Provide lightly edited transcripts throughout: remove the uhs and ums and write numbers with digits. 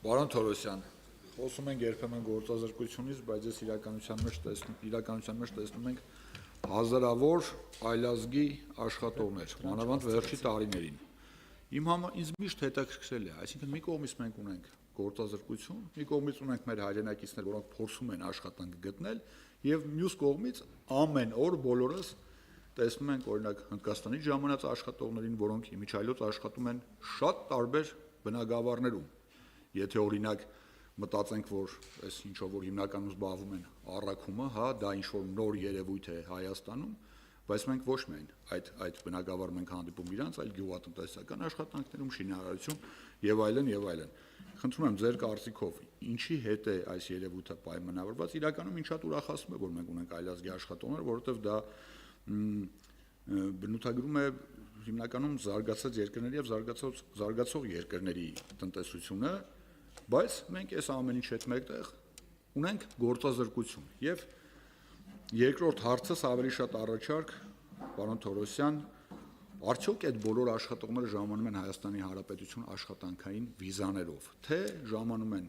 Պարոն Թորոսյան, խոսում ենք երբեմն գործազրկությունից, բայց ես իրականության մեջ տեսնում ենք հազարավոր այլազգի աշխատողներ, մանավանդ վերջի տարիներին։ Ինձ միշտ հետաքրքրել է, այսինքն մի կողմից մենք ունենք գործազրկություն, մի կողմից ունենք մեր հայրենակիցներ, որոնք փորձում են աշխատանք գտնել, եւ մյուս կողմից ամեն օր բոլորս տեսնում ենք օրինակ Հնդկաստանից ժամանած աշխատողներին, որոնք իմիջայլոց աշխատում են շատ տարբեր բնագավառներում։ Եթե օրինակ մտածենք, որ այս ինչով որ հիմնականում զբաղվում են առաքումը, հա, դա ինչ որ նոր երևույթ է Հայաստանում, բայց մենք ոչ միայն այդ բնագավառում ենք հանդիպում իրանց, այլ գյուղատնտեսական աշխատանքներում, շինարարություն եւ այլն եւ այլն։ Խնդրում եմ ձեր կարծիքով, ինչի հետ է այս երևույթը պայմանավորված։ Իրականում ինչ շատ ուրախացնում է, որ մենք ունենք այլազգի աշխատողներ, որովհետեւ դա բնութագրում է հիմնականում զարգացած երկրների եւ զարգացող երկրների տնտեսությունը, բայց մենք այս ամեն ինչ հետ մեկտեղ ունենք գործազրկություն եւ երկրորդ հարցս ավելի շատ առաջարկ, պարոն Թորոսյան, արդյոք այդ բոլոր աշխատողները ժամանում են Հայաստանի Հանրապետություն աշխատանքային վիզաներով, թե ժամանում են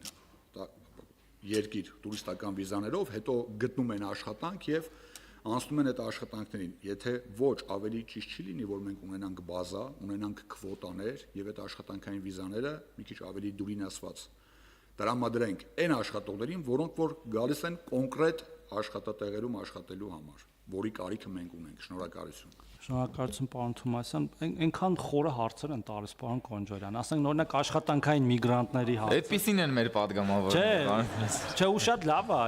երկիր տուրիստական վիզաներով, հետո գտնում են աշխատանք եւ անցնում են այդ աշխատանքներին, եթե ոչ ավելի ճիշտ չի լինի, որ մենք ունենանք բազա, ունենանք քվոտաներ եւ այդ աշխատանքային վիզաները մի քիչ ավելի դուրին ասված տրամադրենք այն աշխատողներին, որոնք որ գալիս են կոնկրետ աշխատատեղերում աշխատելու համար, որի կարիքը մենք ունենք։ Շնորհակալություն։ Շնորհակալություն, պարոն Թումասյան։ Այնքան խորը հարցեր են տալիս, պարոն Կոնջարյան։ Ասենք օրինակ աշխատանքային միգրանտների հարցը։ Այդպիսին են մեր падգամավորները։ Չէ, ու շատ լավ է,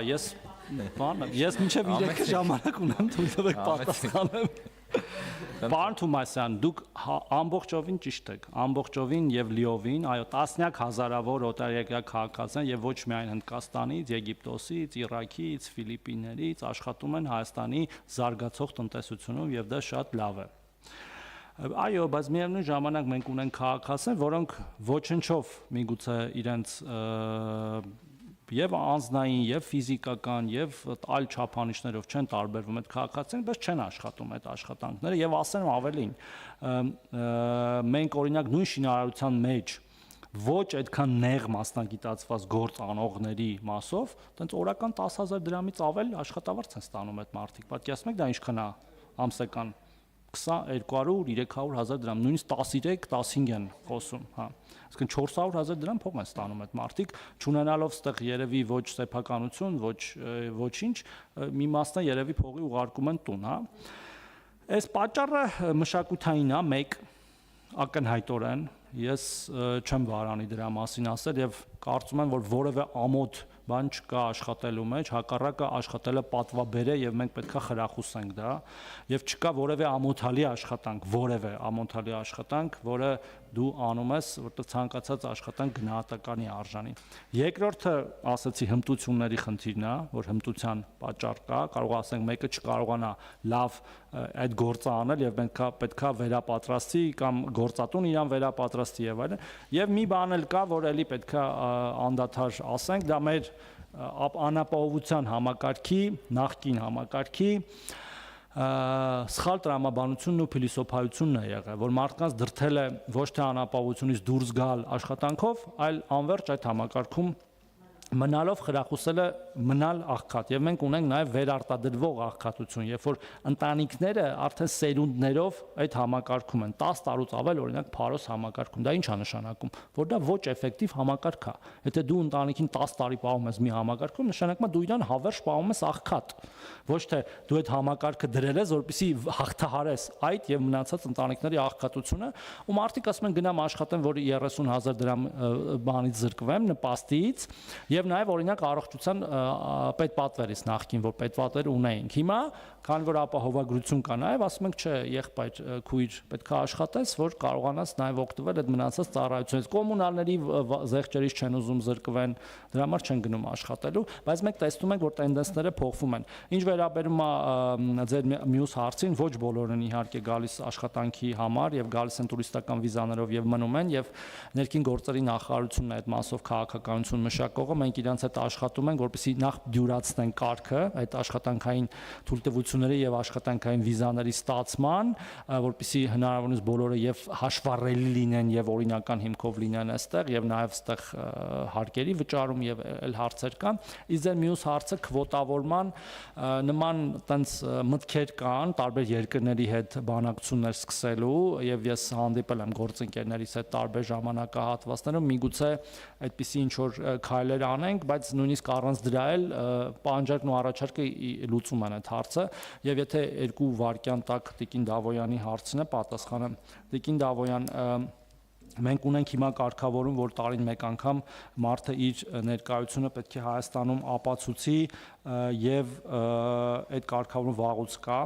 ես մինչև 3 ժամանակ ունեմ, թույլ տվեք պատասխանեմ։ Պարոն Թումասյան, դուք ամբողջովին ճիշտ եք, ամբողջովին եւ լիովին, այո, տասնյակ հազարավոր օտարերկրյա քաղաքացիներ եւ ոչ միայն Հնդկաստանից, Եգիպտոսից, Իրաքից, Ֆիլիպիններից աշխատում են Հայաստանի զարգացող տնտեսությունում եւ դա շատ լավ է։ Այո, բայց միևնույն ժամանակ մենք ունենք քաղաքացիներ, որոնք ոչնչով միգուցե իրենց եւ անձնային, եւ ֆիզիկական, եւ այլ չափանիշներով չեն տարբերվում այդ քաղաքացիները, բայց չեն աշխատում այդ աշխատանքները եւ ասեմ ավելին, մենք օրինակ նույն շինարարության մեջ ոչ այդքան նեղ մասնագիտացված գործ անողների մասով, տենց օրական 10,000 դրամից ավել աշխատավարձ են ստանում այդ մարդիկ։ Պատկերացնում եք դա ինչքան է ամսական 200-300 հազար դրամ, նույնիսկ 13-15 են խոսում, հա։ Այսինքն 400,000 դրամ փող են ստանում այդ մարդիկ, չունենալով ստեղ երևի ոչ սեփականություն, ոչինչ, մի մասն երևի փողի ուղարկում են տուն, հա։ Այս պատճառը մշակութային է, մեկ ակնհայտորեն, ես չեմ վարանի դրա մասին ասել եւ կարծում եմ, որ որևէ ամոթ բան չկա աշխատելու մեջ, հակառակը աշխատելը պատվաբեր է եւ մենք պետքա խրախուսենք դա եւ չկա որևէ ամոթալի աշխատանք, որը դու անում ես, որտեղ ցանկացած աշխատանք գնահատականի արժանի։ Երկրորդը, ասացի, հմտությունների խնդիրն է, որ հմտության պատճառ կա, կարող ասենք մեկը չկարողանա լավ այդ գործը անել եւ պետքա վերապատրաստի կամ գործատուն իրան վերապատրաստի եւ այլն։ Եվ մի բան էլ կա, որ էլի պետքա անդադար ասենք, դա մեր անապահովության համակարգի, նախկին համակարգի սխալ տրամաբանությունն ու փիլիսոփայությունն է եղել, որ մարդկանց դրդել է ոչ թե անապահովությունից դուրս գալ աշխատանքով, այլ անverջ այդ համակարգում մնալով խրախուսել է մնալ աղքատ եւ մենք ունենք նաեւ վերարտադրվող աղքատություն, երբ որ ընտանիքները արդեն սերունդներով այդ համակարգում են 10 տարուց ավել օրինակ Փարոս համակարգում, դա ինչ է նշանակում, որ դա ոչ էֆեկտիվ համակարգ է։ Եթե դու ընտանիքին 10 տարի պահում ես մի համակարգում, նշանակում է դու իրան հավերժ պահում ես աղքատ, ոչ թե դու այդ համակարգը դրել ես, որպեսզի հաղթահարես այդ եւ մնացած ընտանիքների աղքատությունը, ու մարդիկ ասում են գնամ աշխատեմ, որ 30,000 դրամ բանից զրկվեմ, նպաստից եւ նաեւ օրինակ առողջության պետպատվերից նախքին որ պետպատվեր ունեինք հիմա քանի որ ապահովագրություն կա նաեւ ասում ենք չէ եղբայր քույր պետքա աշխատես որ կարողանաս նաեւ օգտվել այդ մնացած ծառայությունից կոմունալների զեղչերից չեն ուզում զրկվեն դրա համար չեն գնում աշխատելու բայց մենք տեսնում ենք որ տենդենսները փոխվում են ինչ վերաբերում է ձեր մյուս հարցին ոչ բոլորն են իհարկե գալիս աշխատանքի համար եւ գալիս են տուրիստական վիզաներով եւ մնում են եւ ներքին գործերի նախարարությունն է այդ մասով քաղաքականություն մշակողը մենք իրանց հետ աշխատում ենք որպեսզի նախ դյուրացնենք կարգը այդ աշխատանքային թույլտվությունը հնարավորությունների եւ աշխատանքային վիզաների ստացման, որպեսզի հնարավորինս բոլորը եւ հաշվառելի լինեն եւ օրինական հիմքով լինեն այստեղ եւ նաեւ այստեղ հարկերի վճարում եւ այլ հարցեր կան։ Իսկ ձեր մյուս հարցը քվոտավորման նման տենց մտքեր կան տարբեր երկրների հետ բանակցություններ սկսելու եւ ես հանդիպել եմ գործընկերներիս հետ տարբեր ժամանակահատվածներում միգուցե այդպիսի ինչ որ քայլեր անենք, բայց նույնիսկ առանց դրա էլ պահանջարկն ու առաջարկը լուծում են այդ հարցը եւ եթե 2 վայրկյան տակ Տիկին Դավոյանի հարցն է պատասխանը Տիկին Դավոյան մենք ունենք հիմա կարգավորում, որ տարին մեկ անգամ մարդը իր ներկայությունը պետք է Հայաստանում ապացուցի եւ այդ կարգավորումը վաղուց կա։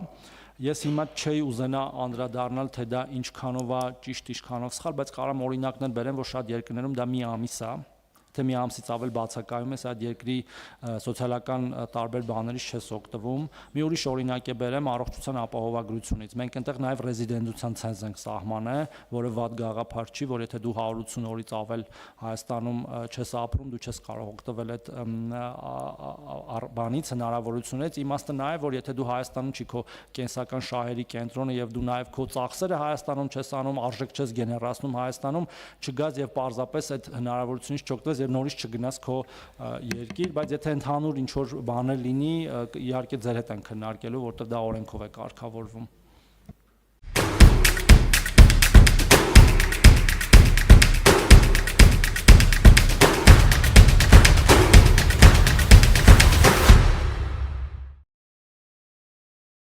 Ես հիմա չէի ուզենա անդրադառնալ, թե դա ինչքանով է ճիշտ, ինչքանով սխալ, բայց կարամ օրինակներ բերեմ, որ շատ երկրներում դա մի ամիս է, թե մի ամսից ավել բացակայում ես այդ երկրի սոցիալական տարբեր բաներից չես օգտվում։ Մի ուրիշ օրինակ է բերեմ առողջության ապահովագրությունից։ Մենք այնտեղ նաև ռեզիդենտության ցենզ ենք սահմանել, որը վատ գաղափար չի, որ եթե դու 180 օրից ավել Հայաստանում չես ապրում, դու չես կարող օգտվել այդ բանից, հնարավորությունից։ Իմաստը նա է, որ եթե դու Հայաստանում չի քո կենսական շահերի կենտրոնը եւ դու նաև քո ծախսերը Հայաստանում չես անում, արժեք չես գեներացնում Հայաստանում, չգաս եւ պարզապես այդ հնարավորությունից չօգտվես եւ նորից չգնաս քո երկիր, բայց եթե ընդհանուր ինչ որ բաներ լինի, իհարկե ձեր հետ են քննարկելու, որտեղ դա օրենքով է կարգավորվում։